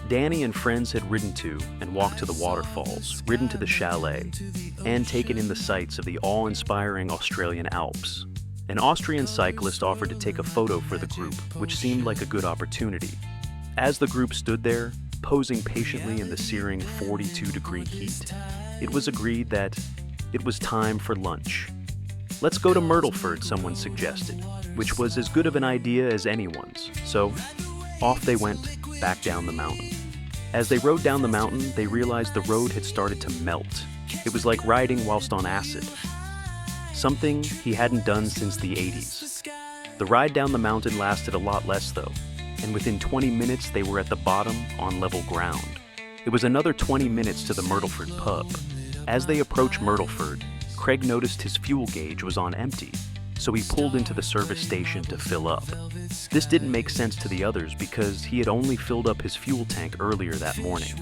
Danny and friends had ridden to and walked to the waterfalls, ridden to the chalet, and taken in the sights of the awe-inspiring Australian Alps. An Austrian cyclist offered to take a photo for the group, which seemed like a good opportunity. As the group stood there, posing patiently in the searing 42-degree heat, it was agreed that it was time for lunch. "Let's go to Myrtleford," someone suggested, which was as good of an idea as anyone's, so off they went, back down the mountain. As they rode down the mountain, they realized the road had started to melt. It was like riding whilst on acid. Something he hadn't done since the 80s. The ride down the mountain lasted a lot less though, and within 20 minutes they were at the bottom on level ground. It was another 20 minutes to the Myrtleford pub. As they approached Myrtleford, Craig noticed his fuel gauge was on empty, so he pulled into the service station to fill up. This didn't make sense to the others because he had only filled up his fuel tank earlier that morning.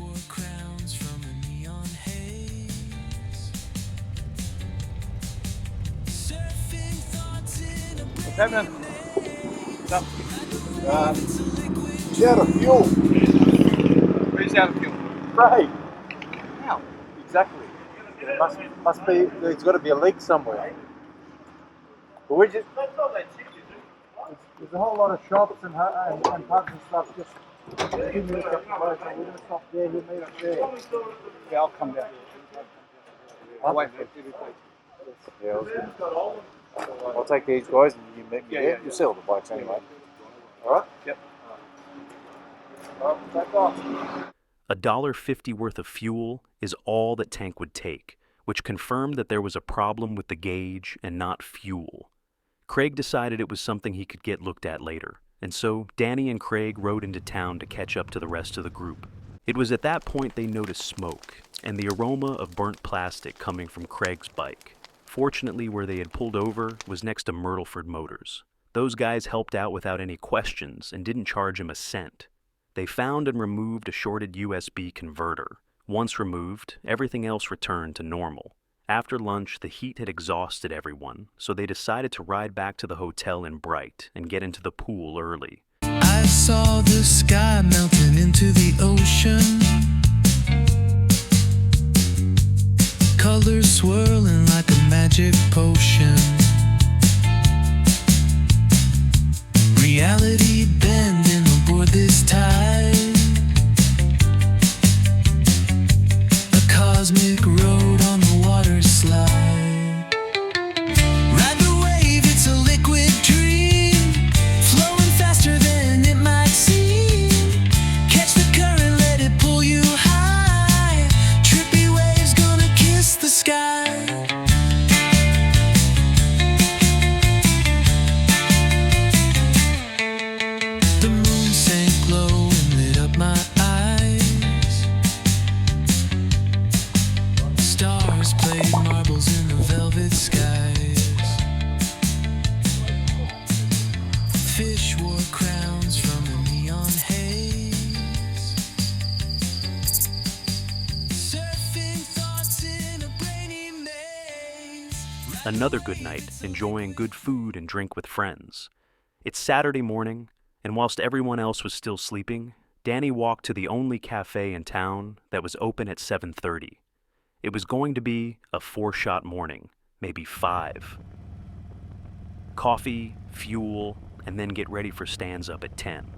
What's happening? He's out of fuel. Who's out of fuel? Craig. How? Exactly. There must be, there's got to be a leak somewhere. But we just, there's a whole lot of shops and pubs and stuff just 2 minutes up the road, so we're going to stop there, he'll meet up there. Yeah, I'll come down. I'll wait for you. Yeah, I'll take these guys and you meet me there. Yeah. You'll sell the bikes anyway. Alright? Yep. Alright, take off. $1.50 worth of fuel is all that tank would take, which confirmed that there was a problem with the gauge and not fuel. Craig decided it was something he could get looked at later, and so Danny and Craig rode into town to catch up to the rest of the group. It was at that point they noticed smoke and the aroma of burnt plastic coming from Craig's bike. Fortunately, where they had pulled over was next to Myrtleford Motors. Those guys helped out without any questions and didn't charge him a cent. They found and removed a shorted USB converter. Once removed, everything else returned to normal. After lunch, the heat had exhausted everyone, so they decided to ride back to the hotel in Bright and get into the pool early. I saw the sky melting into the ocean, colors swirling like a magic potion, reality bending aboard this tide, a cosmic road on the water slide. Ride the wave, it's a liquid dream, flowing faster than it might seem. Catch the current, let it pull you high. Trippy waves gonna kiss the sky. The moon sank low and lit up my eyes. Stars played marbles in the velvet skies. Fish wore crowns from the neon haze. Surfing thoughts in a brainy maze. Another good night, enjoying good food and drink with friends. It's Saturday morning, and whilst everyone else was still sleeping, Danny walked to the only cafe in town that was open at 7:30. It was going to be a 4-shot morning, maybe 5. Coffee, fuel, and then get ready for stands up at 10.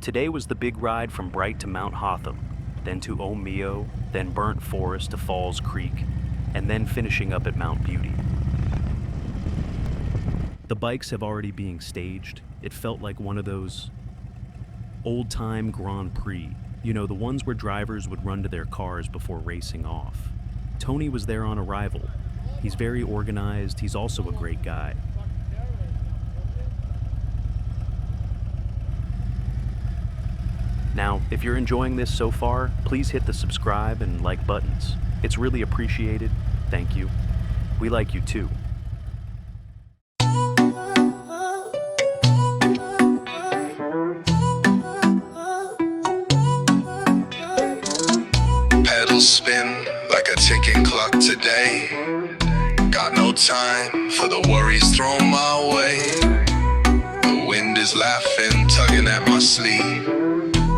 Today was the big ride from Bright to Mount Hotham, then to Omeo, then Burnt Forest to Falls Creek, and then finishing up at Mount Beauty. The bikes have already been staged. It felt like one of those old-time Grand Prix. You know, the ones where drivers would run to their cars before racing off. Tony was there on arrival. He's very organized. He's also a great guy. Now, if you're enjoying this so far, please hit the subscribe and like buttons. It's really appreciated. Thank you. We like you too. spin like a ticking clock today. Got no time for the worries thrown my way. The wind is laughing, tugging at my sleeve.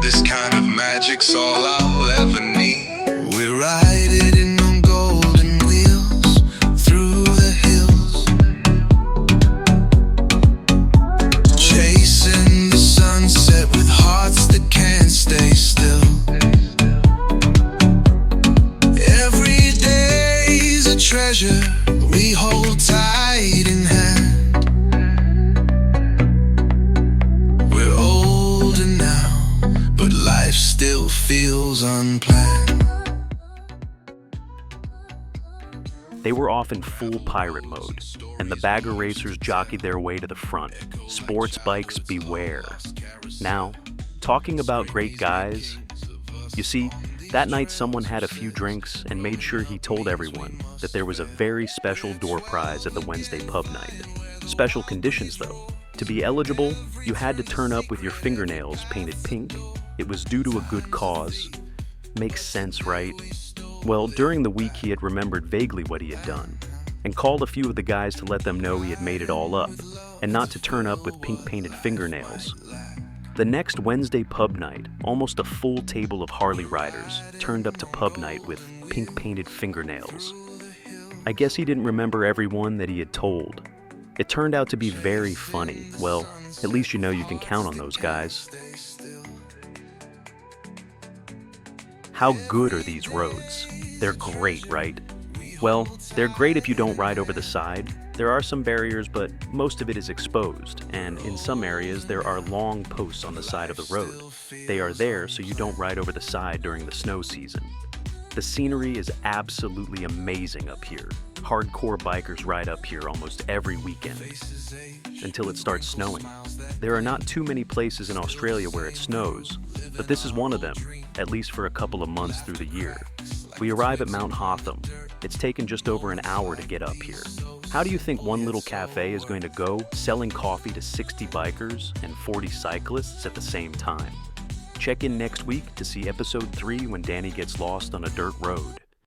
This kind of magic's all I'll ever need. We're riding on golden wheels through the hills, chasing the sunset with hearts that can't stay still. Every day's a treasure we hold tight in hand. We're older now, but life still feels unplanned. They were off in full pirate mode, and the bagger racers jockeyed their way to the front. Sports bikes beware. Now, talking about great guys, you see, that night someone had a few drinks and made sure he told everyone that there was a very special door prize at the Wednesday pub night. Special conditions though. To be eligible, you had to turn up with your fingernails painted pink. It was due to a good cause. Makes sense, right? Well, during the week he had remembered vaguely what he had done, and called a few of the guys to let them know he had made it all up, and not to turn up with pink-painted fingernails. The next Wednesday pub night, almost a full table of Harley riders turned up to pub night with pink-painted fingernails. I guess he didn't remember everyone that he had told. It turned out to be very funny. Well, at least you know you can count on those guys. How good are these roads? They're great, right? Well, they're great if you don't ride over the side. There are some barriers, but most of it is exposed, and in some areas there are long posts on the side of the road. They are there so you don't ride over the side during the snow season. The scenery is absolutely amazing up here. Hardcore bikers ride up here almost every weekend, until it starts snowing. There are not too many places in Australia where it snows, but this is one of them, at least for a couple of months through the year. We arrive at Mount Hotham. It's taken just over an hour to get up here. How do you think one little cafe is going to go selling coffee to 60 bikers and 40 cyclists at the same time? Check in next week to see episode 3 when Danny gets lost on a dirt road.